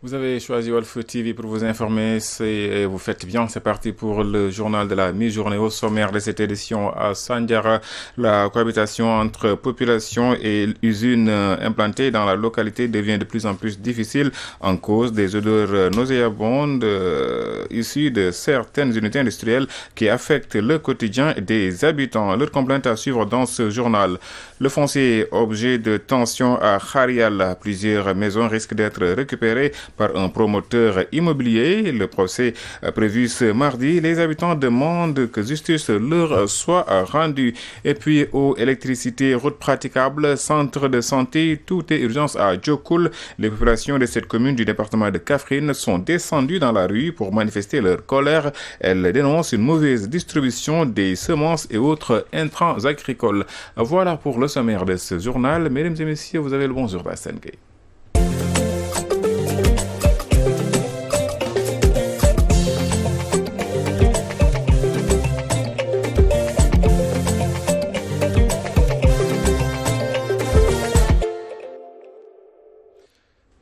Vous avez choisi Wolf TV pour vous informer, vous faites bien, c'est parti pour le journal de la mi-journée. Au sommaire de cette édition à Sandiara, la cohabitation entre population et usines implantées dans la localité devient de plus en plus difficile en cause des odeurs nauséabondes issues de certaines unités industrielles qui affectent le quotidien des habitants. Leur complainte à suivre dans ce journal. Le foncier objet de tension à Kharial, plusieurs maisons risquent d'être récupérées par un promoteur immobilier. Le procès prévu ce mardi. Les habitants demandent que justice leur soit rendue. Et puis, eau, électricité, routes praticables, centre de santé, tout est urgence à Djokoul. Les populations de cette commune du département de Kaffrine sont descendues dans la rue pour manifester leur colère. Elles dénoncent une mauvaise distribution des semences et autres intrants agricoles. Voilà pour le sommaire de ce journal. Mesdames et messieurs, vous avez le bonjour d'Arsène Gueye.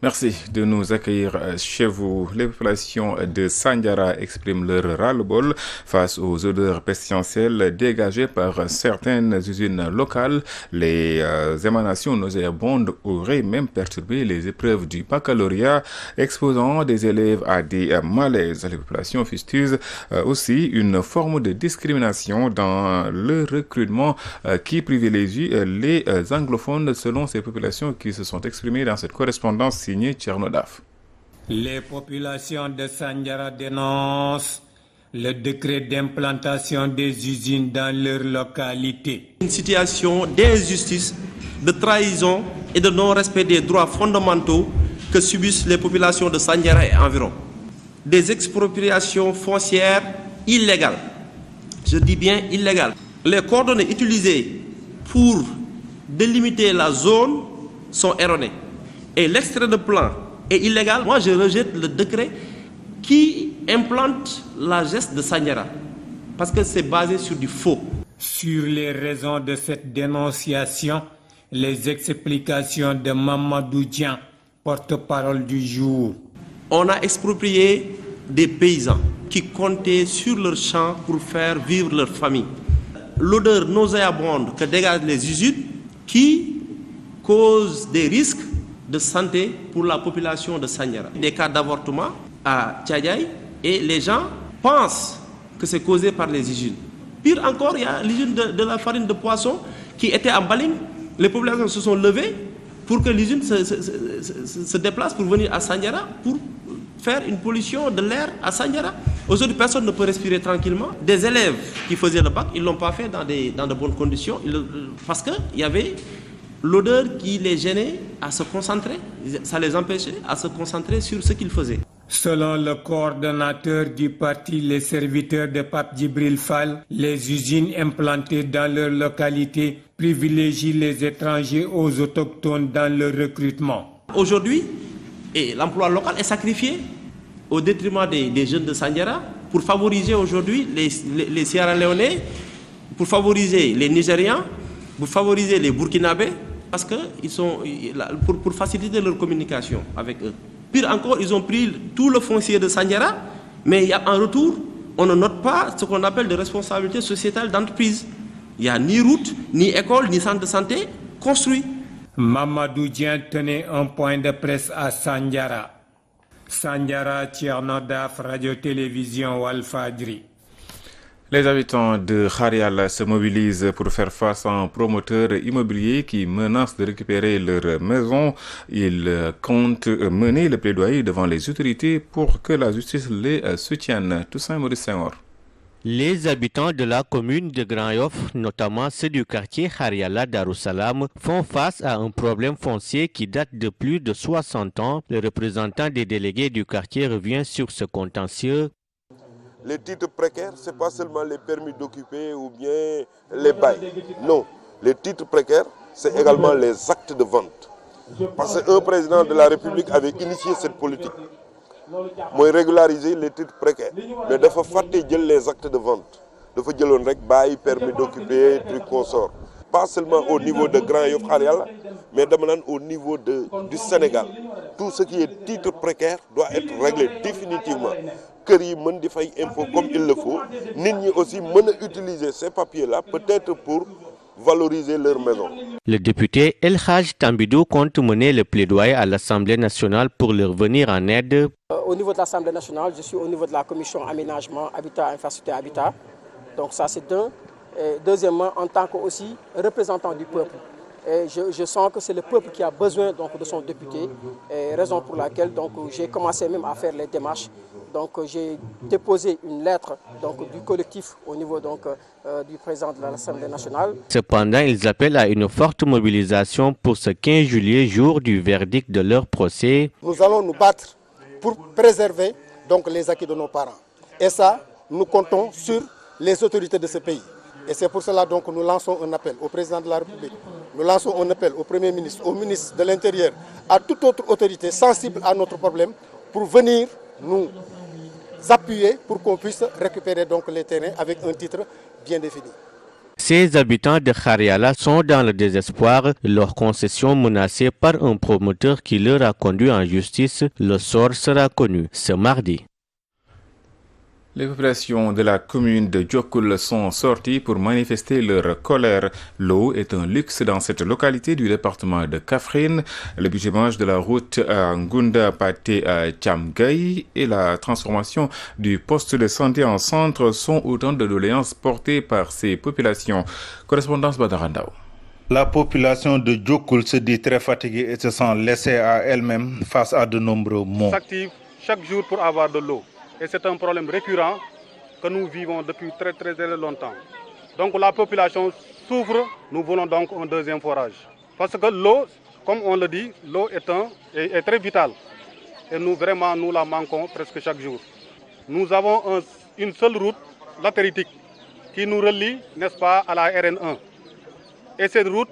Merci de nous accueillir chez vous. Les populations de Sandiara expriment leur ras-le-bol face aux odeurs pestilentielles dégagées par certaines usines locales. Les émanations nauséabondes auraient même perturbé les épreuves du baccalauréat, exposant des élèves à des malaises. Les populations fustigent aussi une forme de discrimination dans le recrutement qui privilégie les anglophones selon ces populations qui se sont exprimées dans cette correspondance signée Tchernodaf. Les populations de Sandiara dénoncent le décret d'implantation des usines dans leur localité. Une situation d'injustice, de trahison et de non-respect des droits fondamentaux que subissent les populations de Sandiara et environ. Des expropriations foncières illégales. Je dis bien illégales. Les coordonnées utilisées pour délimiter la zone sont erronées. Et l'extrait de plan est illégal. Moi, je rejette le décret qui implante la geste de Sandiara parce que c'est basé sur du faux. Sur les raisons de cette dénonciation, les explications de Mamadou Dian, porte-parole du jour. On a exproprié des paysans qui comptaient sur leurs champs pour faire vivre leur famille. L'odeur nauséabonde que dégagent les usines qui cause des risques de santé pour la population de Sandiara. Des cas d'avortement à Tchadjaï et les gens pensent que c'est causé par les usines. Pire encore, il y a l'usine de la farine de poisson qui était en Baling. Les populations se sont levées pour que l'usine se déplace pour venir à Sandiara pour faire une pollution de l'air à Sandiara. Aujourd'hui, personne ne peut respirer tranquillement. Des élèves qui faisaient le bac, ils ne l'ont pas fait dans de bonnes conditions parce qu'il y avait l'odeur qui les gênait à se concentrer, ça les empêchait à se concentrer sur ce qu'ils faisaient. Selon le coordonnateur du parti Les Serviteurs de Pape Djibril Fall, les usines implantées dans leur localité privilégient les étrangers aux autochtones dans leur recrutement. Aujourd'hui, l'emploi local est sacrifié au détriment des jeunes de Sandiara pour favoriser aujourd'hui les Sierra Léonais, pour favoriser les Nigérians, pour favoriser les Burkinabés, parce que pour faciliter leur communication avec eux. Pire encore, ils ont pris tout le foncier de Sandiara, mais en retour, on ne note pas ce qu'on appelle de responsabilité sociétale d'entreprise. Il n'y a ni route, ni école, ni centre de santé construit. Mamadou Dian tenait un point de presse à Sandiara. Sandiara, Tchernodaf, Radio-Télévision Walfadjri. Les habitants de Kharial se mobilisent pour faire face à un promoteur immobilier qui menace de récupérer leur maison. Ils comptent mener le plaidoyer devant les autorités pour que la justice les soutienne. Toussaint Maurice Senghor. Les habitants de la commune de Grand Yoff, notamment ceux du quartier Khariala Darussalam, font face à un problème foncier qui date de plus de 60 ans. Le représentant des délégués du quartier revient sur ce contentieux. Les titres précaires, ce n'est pas seulement les permis d'occuper ou bien les bails. Non, les titres précaires, c'est également les actes de vente. Parce qu'un président de la République avait initié cette politique. Moi, régulariser les titres précaires. Mais il faut faire les actes de vente. Il faut faire les bail, permis d'occuper, trucs consorts. Pas seulement au niveau de Grand Yoff Kharial, mais au niveau du Sénégal. tout ce qui est titre précaire doit être réglé définitivement. Kër yi mën di fay impôt comme il le faut, nit ñi aussi mën a utiliser ces papiers-là peut-être pour valoriser leur maison. Le député El Hadj Tambidou compte mener le plaidoyer à l'Assemblée nationale pour leur venir en aide. Au niveau de l'Assemblée nationale, je suis au niveau de la commission aménagement, habitat, infrastructure, habitat. Donc ça c'est d'un. Et deuxièmement, en tant que aussi représentant du peuple. Et je sens que c'est le peuple qui a besoin donc, de son député, et raison pour laquelle j'ai commencé même à faire les démarches. Donc j'ai déposé une lettre du collectif au niveau du président de l'Assemblée nationale. Cependant, ils appellent à une forte mobilisation pour ce 15 juillet, jour du verdict de leur procès. Nous allons nous battre pour préserver les acquis de nos parents. Et ça, nous comptons sur les autorités de ce pays. Et c'est pour cela que nous lançons un appel au président de la République, nous lançons un appel au Premier ministre, au ministre de l'Intérieur, à toute autre autorité sensible à notre problème pour venir nous appuyer pour qu'on puisse récupérer les terrains avec un titre bien défini. Ces habitants de Khariala sont dans le désespoir, leur concession menacée par un promoteur qui leur a conduit en justice. Le sort sera connu ce mardi. Les populations de la commune de Diokoul sont sorties pour manifester leur colère. L'eau est un luxe dans cette localité du département de Kaffrine. Le bâtiment de la route Ngunda Paté Thiamgaye et la transformation du poste de santé en centre sont autant de doléances portées par ces populations. Correspondance Badarandao. La population de Diokoul se dit très fatiguée et se sent laissée à elle-même face à de nombreux maux. On s'active chaque jour pour avoir de l'eau. Et c'est un problème récurrent que nous vivons depuis très longtemps. Donc la population souffre, nous voulons donc un deuxième forage. Parce que l'eau, comme on le dit, l'eau est très vitale. Et nous la manquons presque chaque jour. Nous avons une seule route latéritique qui nous relie, n'est-ce pas, à la RN1. Et cette route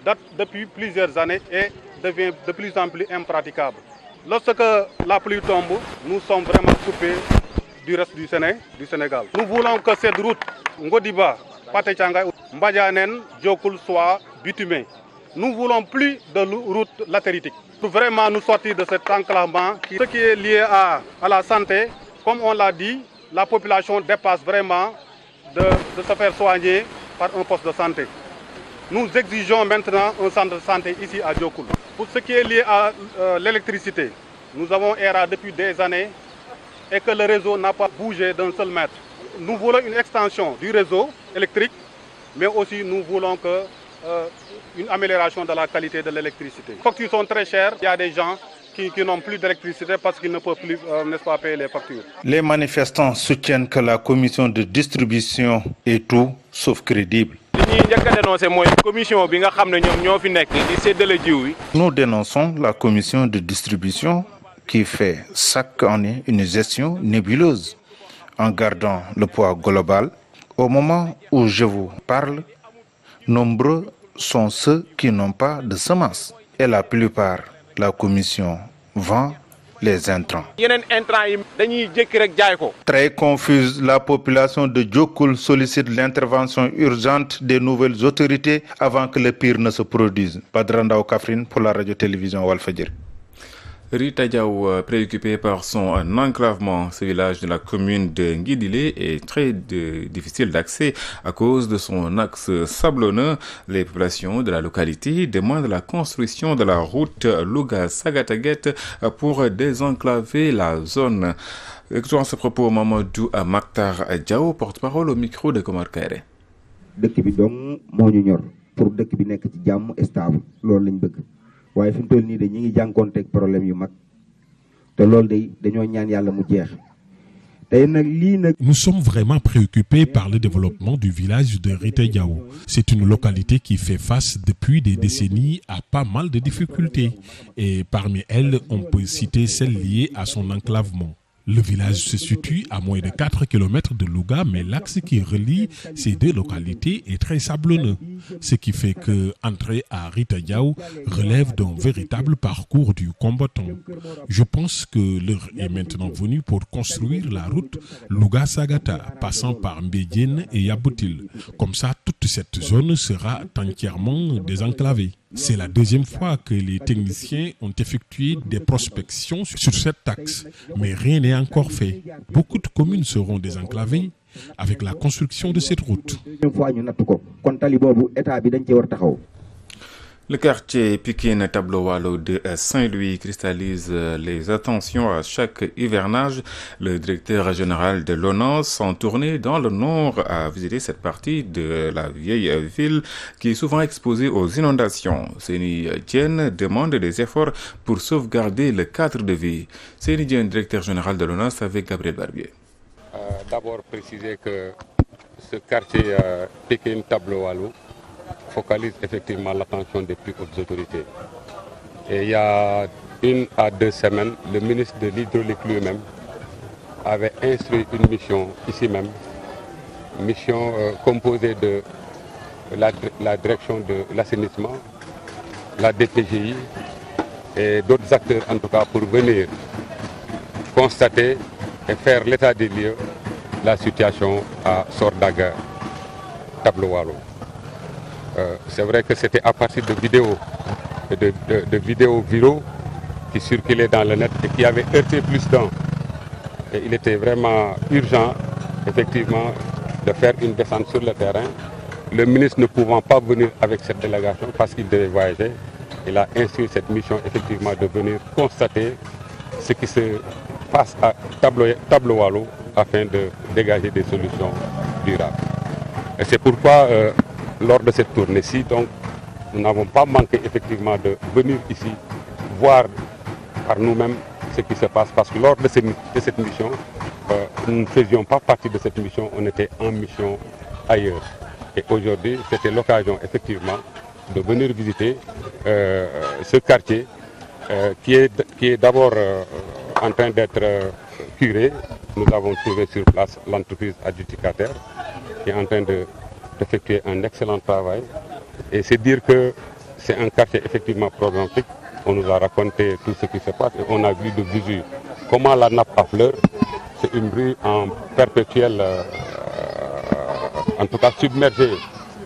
date depuis plusieurs années et devient de plus en plus impraticable. Lorsque la pluie tombe, nous sommes vraiment coupés du reste du Sénégal. Nous voulons que cette route, Ngodiba, Paté Thiamgaye, Mbadianen, Diokoul soit bitumée. Nous voulons plus de route latéritique. Pour vraiment nous sortir de cet enclavement, ce qui est lié à la santé, comme on l'a dit, la population dépasse vraiment de se faire soigner par un poste de santé. Nous exigeons maintenant un centre de santé ici à Diokoul. Pour ce qui est lié à l'électricité, nous avons ERA depuis des années et que le réseau n'a pas bougé d'un seul mètre. Nous voulons une extension du réseau électrique, mais aussi nous voulons une amélioration de la qualité de l'électricité. Les factures sont très chères, il y a des gens qui n'ont plus d'électricité parce qu'ils ne peuvent plus, n'est-ce pas, payer les factures. Les manifestants soutiennent que la commission de distribution est tout sauf crédible. Nous dénonçons la commission de distribution qui fait chaque année une gestion nébuleuse en gardant le poids global. Au moment où je vous parle, nombreux sont ceux qui n'ont pas de semences et la plupart, la commission vend les intrants. Très confuse, la population de Diokoul sollicite l'intervention urgente des nouvelles autorités avant que le pire ne se produise. Badrandao Kaffrine pour la radio-télévision Walfadjri. Rita Diaw, préoccupée par son enclavement, ce village de la commune de Nguidilé est très difficile d'accès à cause de son axe sablonneux. Les populations de la localité demandent la construction de la route Louga-Sagataguet pour désenclaver la zone. Écoutons à ce propos Mamadou Maktar Diaw, porte-parole au micro de Komar Kairé. Dëkk bi dong moo ñu ñor pour dëkk bi nekk ci jàmm stable loolu lañ bëgg. waaye fi mu toll nii de ñi ngi jànkoonteeg problème yu mag te loolu de dañoo ñaan yàlla mu jeex tey nag lii nag. Nous sommes vraiment préoccupés par le développement du village de Rita Diaw. C'est une localité qui fait face depuis des décennies à pas mal de difficultés et parmi elles on peut citer celles liées à son enclavement. Le village se situe à moins de 4 km de Louga, mais l'axe qui relie ces deux localités est très sablonneux, ce qui fait que entrer à Rita Diaw relève d'un véritable parcours du combattant. Je pense que l'heure est maintenant venue pour construire la route Louga-Sagata, passant par Mbédiène et Yaboutil. Comme ça, toute cette zone sera entièrement désenclavée. C'est la deuxième fois que les techniciens ont effectué des prospections sur cet axe, mais rien n'est encore fait. Beaucoup de communes seront désenclavées avec la construction de cette route. Le quartier Pikine-Tableau-Walo de Saint-Louis cristallise les attentions à chaque hivernage. Le directeur général de l'ONAS, en tournée dans le nord, a visité cette partie de la vieille ville qui est souvent exposée aux inondations. Seni Diène demande des efforts pour sauvegarder le cadre de vie. Seni Diène, directeur général de l'ONAS, avec Gabriel Barbier. D'abord préciser que ce quartier Pikine-Tableau-Walo focalise effectivement l'attention des plus hautes autorités. Et il y a 1 à 2 semaines, le ministre de l'Hydraulique lui-même avait instruit une mission ici même, mission composée de la direction de l'assainissement, la DPGI et d'autres acteurs en tout cas pour venir constater et faire l'état des lieux la situation à Sordaga, Tableau-Walo. C'est vrai que c'était à partir de vidéos viraux qui circulaient dans le net et qui avaient heurté plus d'un. Et il était vraiment urgent, effectivement, de faire une descente sur le terrain. Le ministre ne pouvant pas venir avec cette délégation parce qu'il devait voyager, il a instruit cette mission, effectivement, de venir constater ce qui se passe à Tableau-Walo afin de dégager des solutions durables. Et c'est pourquoi lors de cette tournée-ci, donc, nous n'avons pas manqué effectivement de venir ici voir par nous-mêmes ce qui se passe, parce que lors de cette mission, nous ne faisions pas partie de cette mission, on était en mission ailleurs. Et aujourd'hui, c'était l'occasion effectivement de venir visiter ce quartier qui est d'abord en train d'être curé. Nous avons trouvé sur place l'entreprise adjudicataire qui est en train d'effectuer un excellent travail. Et c'est dire que c'est un quartier effectivement problématique. On nous a raconté tout ce qui se passe et on a vu de visu comment la nappe affleure. C'est une rue en perpétuelle, en tout cas submergée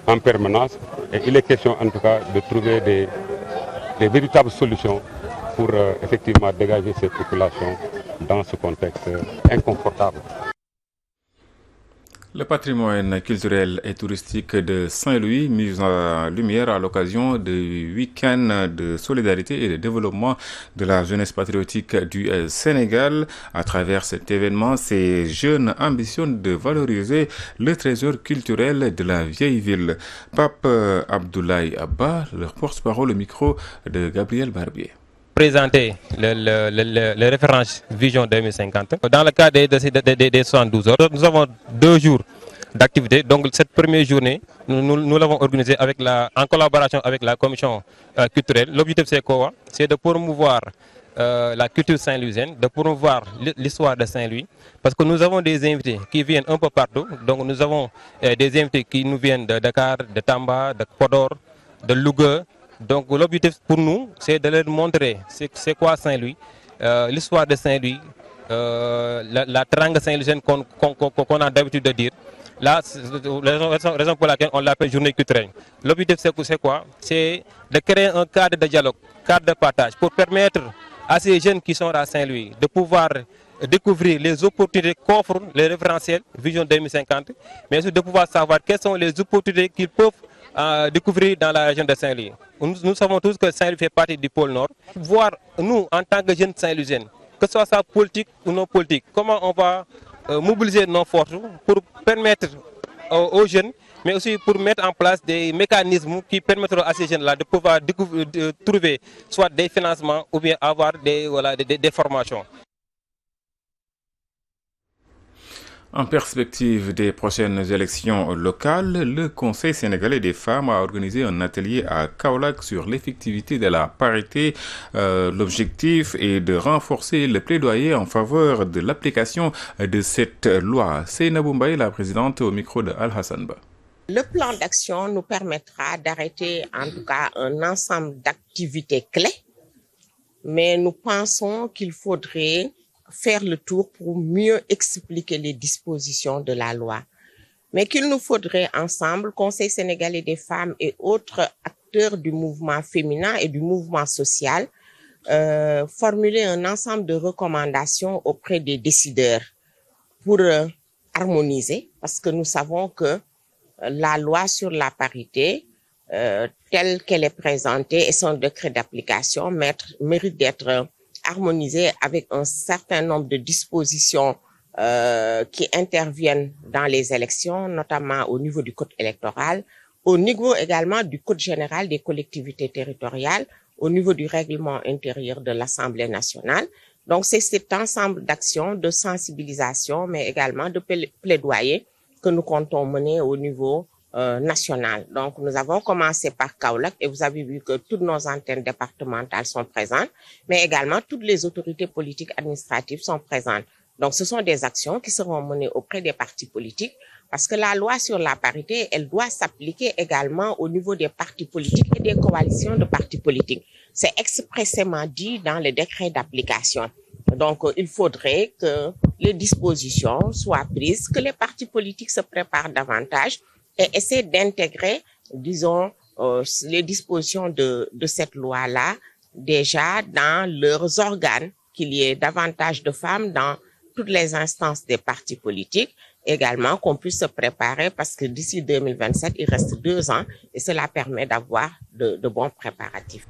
en permanence. Et il est question en tout cas de trouver des véritables solutions pour effectivement dégager ces populations dans ce contexte inconfortable. Le patrimoine culturel et touristique de Saint-Louis mis en lumière à l'occasion du week-end de solidarité et de développement de la jeunesse patriotique du Sénégal. À travers cet événement, ces jeunes ambitionnent de valoriser le trésor culturel de la vieille ville. Pape Abdoulaye Abba, leur porte-parole au micro de Gabriel Barbier. Présenter le référence Vision 2050. Dans le cadre des 72 heures, nous avons 2 jours d'activité. Donc cette première journée, nous l'avons organisée en collaboration avec la commission culturelle. L'objectif c'est quoi? C'est de promouvoir la culture saint-louisienne, de promouvoir l'histoire de Saint-Louis. Parce que nous avons des invités qui viennent un peu partout. Donc nous avons des invités qui nous viennent de Dakar, de Tamba, de Podor, de Louga. Donc l'objectif pour nous, c'est de leur montrer c'est quoi Saint-Louis, l'histoire de Saint-Louis, la trangue saint-louisienne qu'on a d'habitude de dire. Là, c'est la raison pour laquelle on l'appelle journée culturelle. L'objectif c'est quoi? C'est de créer un cadre de dialogue, cadre de partage, pour permettre à ces jeunes qui sont à Saint-Louis de pouvoir découvrir les opportunités qu'offre les référentiels Vision 2050, mais aussi de pouvoir savoir quelles sont les opportunités qu'ils peuvent découvrir dans la région de Saint-Louis. Nous savons tous que Saint-Louis fait partie du pôle Nord. Voir, nous, en tant que jeunes Saint-Louisiens, que ce soit ça politique ou non politique, comment on va mobiliser nos forces pour permettre aux jeunes, mais aussi pour mettre en place des mécanismes qui permettront à ces jeunes-là de pouvoir trouver soit des financements ou bien avoir des formations. En perspective des prochaines élections locales, le Conseil sénégalais des femmes a organisé un atelier à Kaolack sur l'effectivité de la parité. L'objectif est de renforcer le plaidoyer en faveur de l'application de cette loi. Seynabou Mbaye, la présidente, au micro de Al-Hassan Ba. Le plan d'action nous permettra d'arrêter en tout cas un ensemble d'activités clés, mais nous pensons qu'il faudrait faire le tour pour mieux expliquer les dispositions de la loi. mais qu'il nous faudrait ensemble, Conseil sénégalais des femmes et autres acteurs du mouvement féminin et du mouvement social, formuler un ensemble de recommandations auprès des décideurs pour harmoniser, parce que nous savons que la loi sur la parité, telle qu'elle est présentée et son décret d'application mérite d'être harmonisée avec un certain nombre de dispositions qui interviennent dans les élections, notamment au niveau du code électoral, au niveau également du code général des collectivités territoriales, au niveau du règlement intérieur de l'Assemblée nationale. Donc, c'est cet ensemble d'actions, de sensibilisation, mais également de plaidoyer que nous comptons mener au niveau national. Donc, nous avons commencé par Kaolack et vous avez vu que toutes nos antennes départementales sont présentes, mais également toutes les autorités politiques administratives sont présentes. Donc, ce sont des actions qui seront menées auprès des partis politiques parce que la loi sur la parité, elle doit s'appliquer également au niveau des partis politiques et des coalitions de partis politiques. C'est expressément dit dans le décret d'application. Donc, il faudrait que les dispositions soient prises, que les partis politiques se préparent davantage et essaient d'intégrer, disons, les dispositions de cette loi-là déjà dans leurs organes, qu'il y ait davantage de femmes dans toutes les instances des partis politiques, également qu'on puisse se préparer parce que d'ici 2027, il reste 2 ans et cela permet d'avoir de bons préparatifs.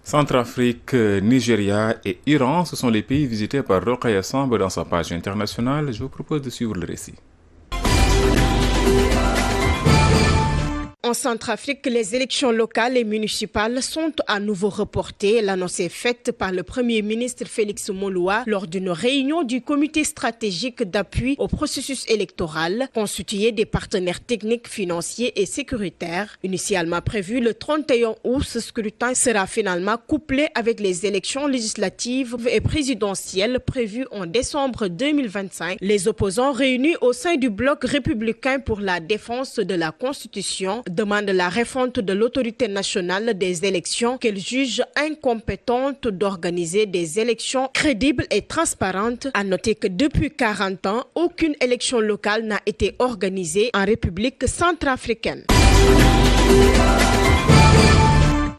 Centrafrique, Nigeria et Iran, ce sont les pays visités par Rokhaya Samb dans sa page internationale. Je vous propose de suivre le récit. En Centrafrique, les élections locales et municipales sont à nouveau reportées. L'annonce est faite par le Premier ministre Félix Moloua lors d'une réunion du comité stratégique d'appui au processus électoral, constitué des partenaires techniques, financiers et sécuritaires. Initialement prévu le 31 août, ce scrutin sera finalement couplé avec les élections législatives et présidentielles prévues en décembre 2025. Les opposants réunis au sein du bloc républicain pour la défense de la Constitution demande la refonte de l'autorité nationale des élections qu'elle juge incompétente d'organiser des élections crédibles et transparentes. À noter que depuis 40 ans, aucune élection locale n'a été organisée en République centrafricaine.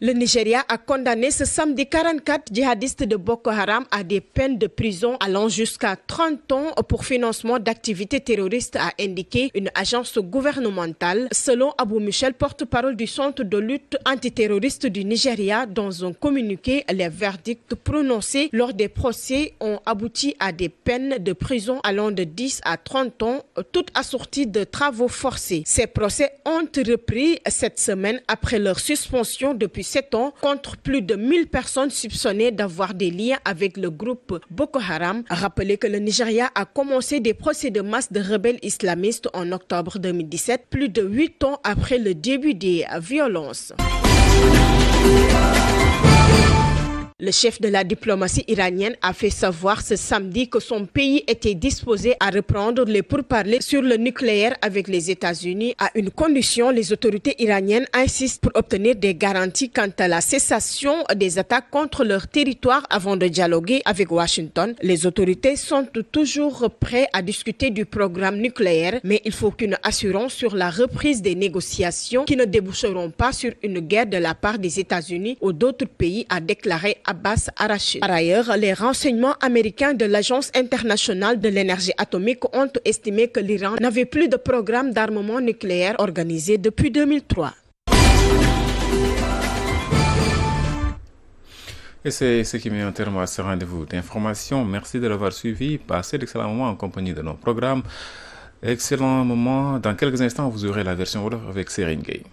Le Nigeria a condamné ce samedi 44 djihadistes de Boko Haram à des peines de prison allant jusqu'à 30 ans pour financement d'activités terroristes, a indiqué une agence gouvernementale. Selon Abou Michel, porte-parole du Centre de lutte antiterroriste du Nigeria, dans un communiqué, les verdicts prononcés lors des procès ont abouti à des peines de prison allant de 10 à 30 ans, toutes assorties de travaux forcés. Ces procès ont repris cette semaine après leur suspension depuis 7 ans contre plus de 1000 personnes soupçonnées d'avoir des liens avec le groupe Boko Haram. Rappelez que le Nigeria a commencé des procès de masse de rebelles islamistes en octobre 2017, plus de 8 ans après le début des violences. Le chef de la diplomatie iranienne a fait savoir ce samedi que son pays était disposé à reprendre les pourparlers sur le nucléaire avec les États-Unis à une condition. Les autorités iraniennes insistent pour obtenir des garanties quant à la cessation des attaques contre leur territoire avant de dialoguer avec Washington. Les autorités sont toujours prêtes à discuter du programme nucléaire, mais il faut qu'une assurance sur la reprise des négociations qui ne déboucheront pas sur une guerre de la part des États-Unis ou d'autres pays, a déclaré Abbas Arachid. Par ailleurs, les renseignements américains de l'Agence internationale de l'énergie atomique ont estimé que l'Iran n'avait plus de programme d'armement nucléaire organisé depuis 2003. Et c'est ce qui met un terme à ce rendez-vous d'information. Merci de l'avoir suivi. Passez d'excellents moments en compagnie de nos programmes. Excellent moment. Dans quelques instants, vous aurez la version Wolof avec Serine Gueye.